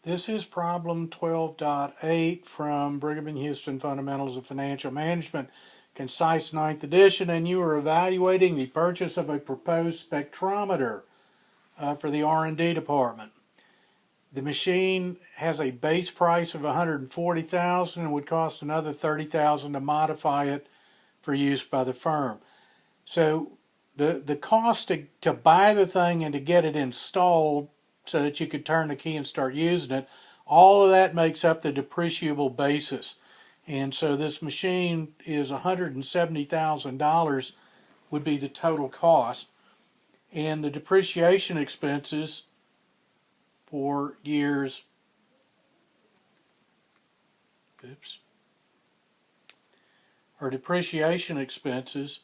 This is problem 12.8 from Brigham and Houston Fundamentals of Financial Management, Concise 9th edition, and you are evaluating the purchase of a proposed spectrometer for the R&D department. The machine has a base price of $140,000 and would cost another $30,000 to modify it for use by the firm. So the cost to buy the thing and to get it installed so that you could turn the key and start using it, all of that makes up the depreciable basis. And so this machine is $170,000 would be the total cost. And the depreciation expenses for years, depreciation expenses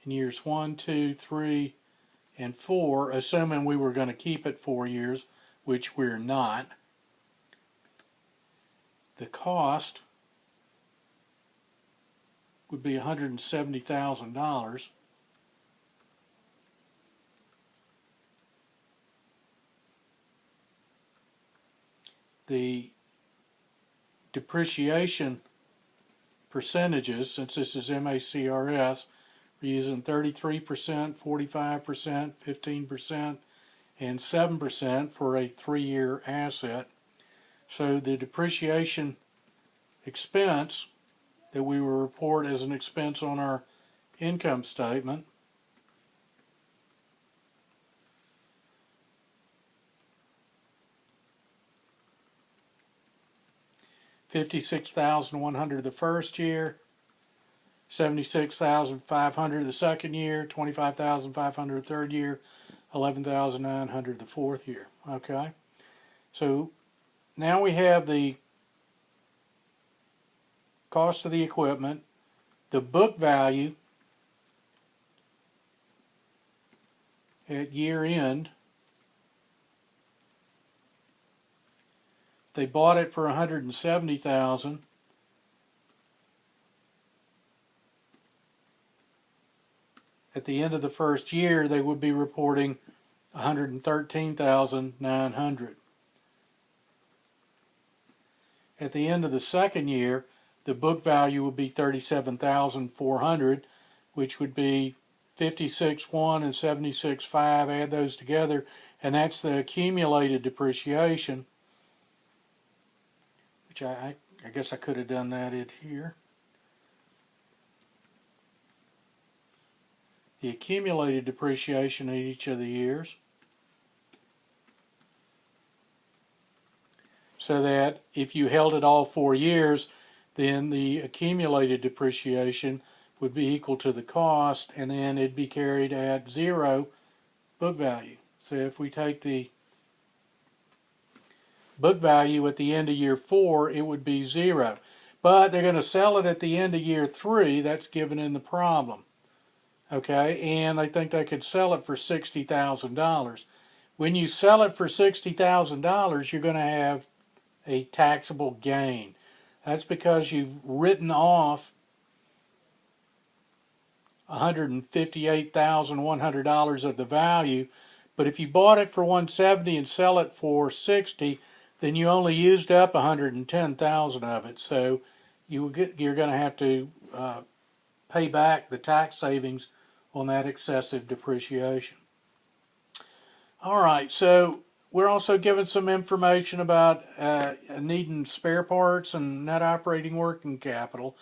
in years 1, 2, 3, and 4, assuming we were going to keep it 4 years, which we're not. The cost would be $170,000. The depreciation percentages, since this is MACRS, we're using 33%, 45%, 15%, and 7% for a 3-year asset. So the depreciation expense that we will report as an expense on our income statement $56,100 the first year, $76,500 the second year, $25,500 the third year, $11,900 the fourth year. Okay, so now we have the cost of the equipment, the book value at year end. They bought it for $170,000. At the end of the first year, they would be reporting $113,900. At the end of the second year, the book value would be $37,400, which would be $56,100 and $76,500. Add those together, and that's the accumulated depreciation. Which I guess I could have done that in here. The accumulated depreciation in each of the years. So that if you held it all 4 years, then the accumulated depreciation would be equal to the cost, and then it'd be carried at 0 book value. So if we take the book value at the end of year 4, it would be 0. But they're going to sell it at the end of year 3. That's given in the problem. Okay, and I think they could sell it for $60,000. When you sell it for $60,000, you're going to have a taxable gain. That's because you've written off $158,100 of the value. But if you bought it for $170 and sell it for $60, then you only used up $110,000 of it. So you're going to have to pay back the tax savings on that excessive depreciation. All right, so we're also given some information about needing spare parts and net operating working capital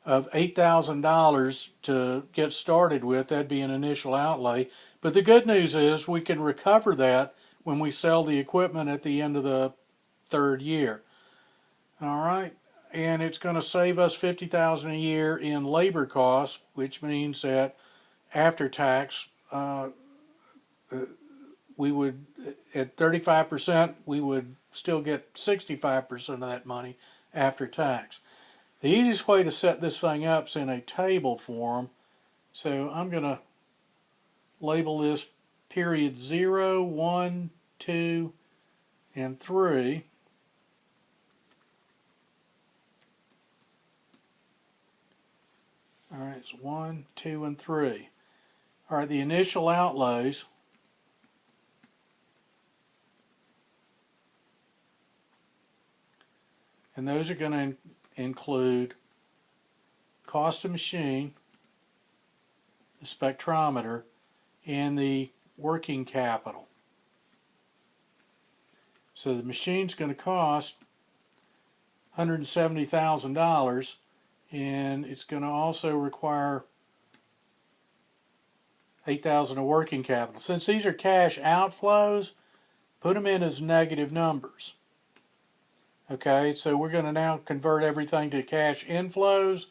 of $8,000 to get started with. That'd be an initial outlay. But the good news is we can recover that when we sell the equipment at the end of the third year. All right, and it's going to save us $50,000 a year in labor costs, which means that after tax, we would, at 35%, we would still get 65% of that money after tax. The easiest way to set this thing up is in a table form. So I'm going to label this period 0, 1, 2, and 3. All right, it's 1, 2, and 3. All right, the initial outlays And those are going to include cost of machine, the spectrometer, and the working capital. So the machine's going to cost $170,000, and it's going to also require $8,000 of working capital. Since these are cash outflows, put them in as negative numbers. Okay, so we're going to now convert everything to cash inflows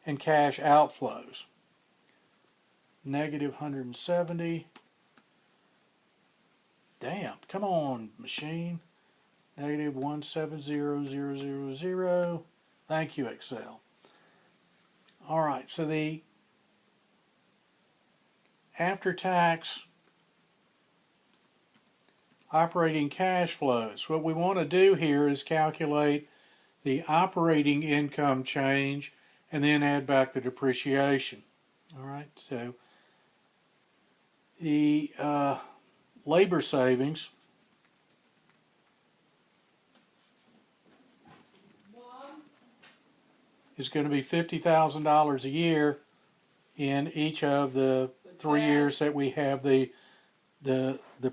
and cash outflows. Negative 170. Damn, come on, machine. Negative 170,000. Thank you, Excel. All right, so the after-tax operating cash flows. What we want to do here is calculate the operating income change and then add back the depreciation. All right, so the labor savings is going to be $50,000 a year in each of the 3 years that we have the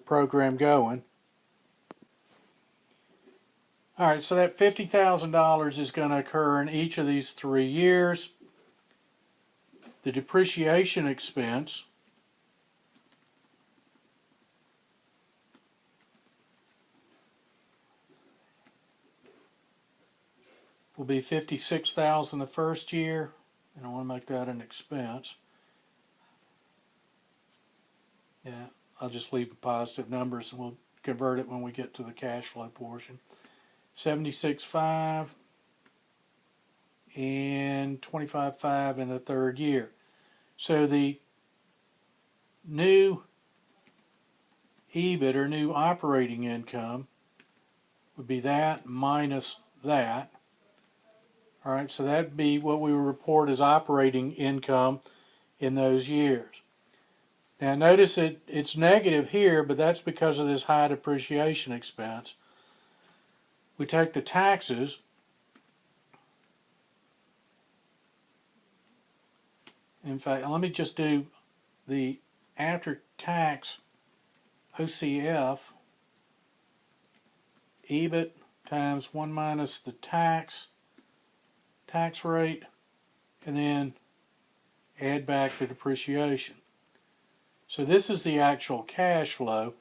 program going. All right, so that $50,000 is going to occur in each of these 3 years. The depreciation expense will be $56,000 the first year, and I want to make that an expense. Yeah, I'll just leave the positive numbers and we'll convert it when we get to the cash flow portion. $76,500 and $25,500 in the third year. So the new EBIT, or new operating income, would be that minus that. All right, so that'd be what we would report as operating income in those years. Now notice it's negative here, but that's because of this high depreciation expense. We take the taxes, in fact, let me just do the after-tax OCF, EBIT times 1 minus the tax rate, and then add back the depreciation. So this is the actual cash flow.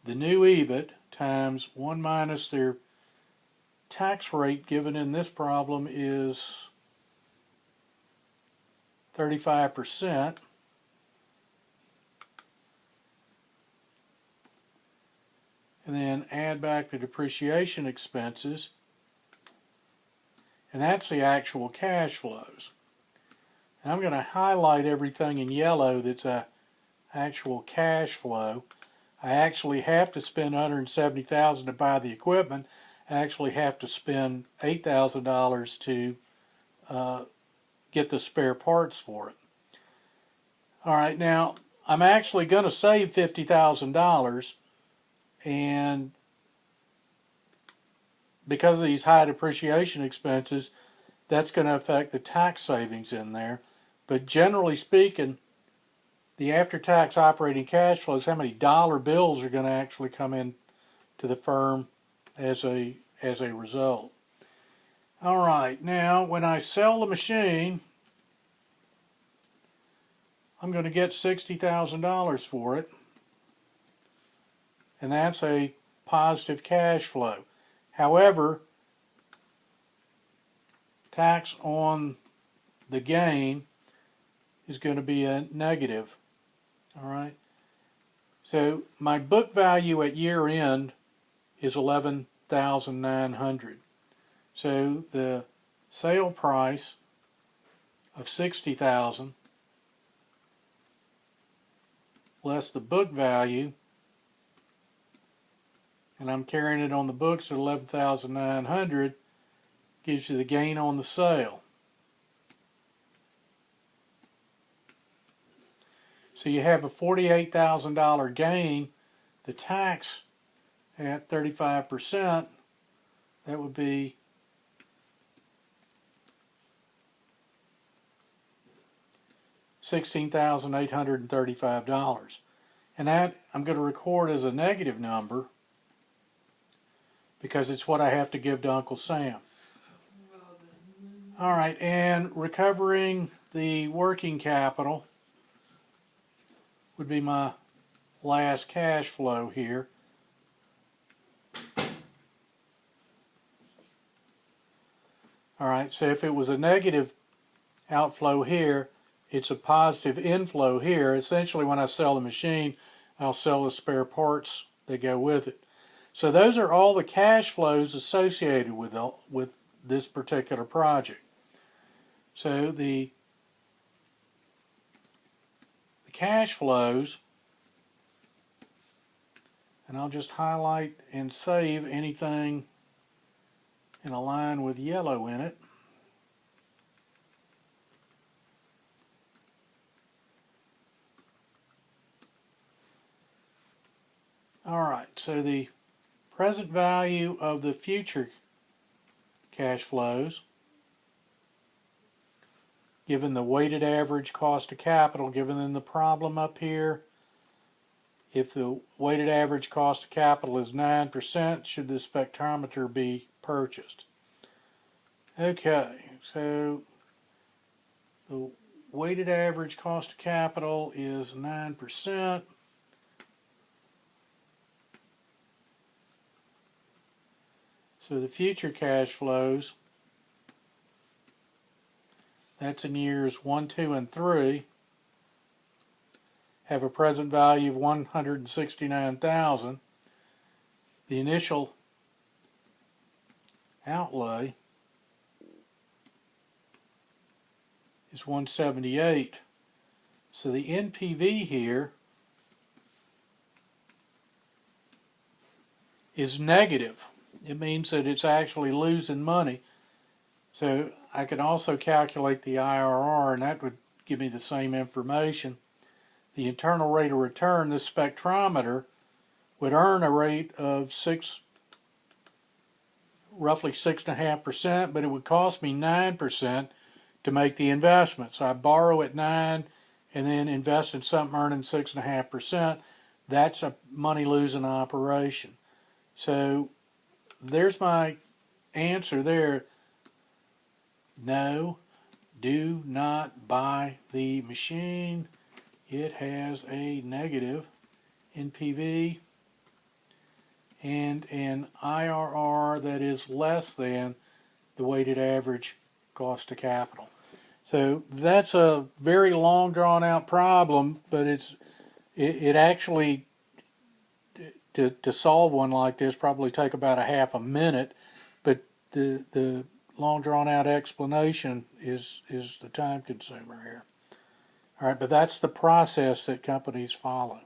The new EBIT times 1 minus their tax rate given in this problem is 35%. And then add back the depreciation expenses. And that's the actual cash flows. And I'm going to highlight everything in yellow that's a actual cash flow. I actually have to spend $170,000 to buy the equipment. I actually have to spend $8,000 to get the spare parts for it. All right, now I'm actually going to save $50,000, and because of these high depreciation expenses, that's going to affect the tax savings in there. But generally speaking, the after-tax operating cash flows, how many dollar bills are going to actually come in to the firm as a result. All right, now when I sell the machine, I'm going to get $60,000 for it, and that's a positive cash flow. However, tax on the gain is going to be a negative. All right. So my book value at year end is $11,900. So the sale price of $60,000 less the book value, and I'm carrying it on the books at $11,900, gives you the gain on the sale. So you have a $48,000 gain. The tax at 35%, that would be $16,835. And that I'm going to record as a negative number because it's what I have to give to Uncle Sam. All right, and recovering the working capital would be my last cash flow here. All right, so if it was a negative outflow here, it's a positive inflow here. Essentially, when I sell the machine, I'll sell the spare parts that go with it. So those are all the cash flows associated with this particular project. So the cash flows, and I'll just highlight and save anything in a line with yellow in it. All right, so the present value of the future cash flows, given the weighted average cost of capital, given in the problem up here, if the weighted average cost of capital is 9%, should the spectrometer be purchased? Okay, so the weighted average cost of capital is 9%. So the future cash flows, that's in years 1, 2, and 3, have a present value of $169,000. The initial outlay is $178. So the NPV here is negative. It means that it's actually losing money. So I can also calculate the IRR, and that would give me the same information. The internal rate of return, this spectrometer, would earn a rate of roughly 6.5%, but it would cost me 9% to make the investment. So I borrow at 9 and then invest in something earning 6.5%. That's a money-losing operation. So there's my answer there. No, do not buy the machine. It has a negative NPV and an IRR that is less than the weighted average cost of capital. So that's a very long drawn out problem, but it actually, to solve one like this, probably take about a half a minute, but the long drawn out explanation is the time consumer here. All right, but that's the process that companies follow.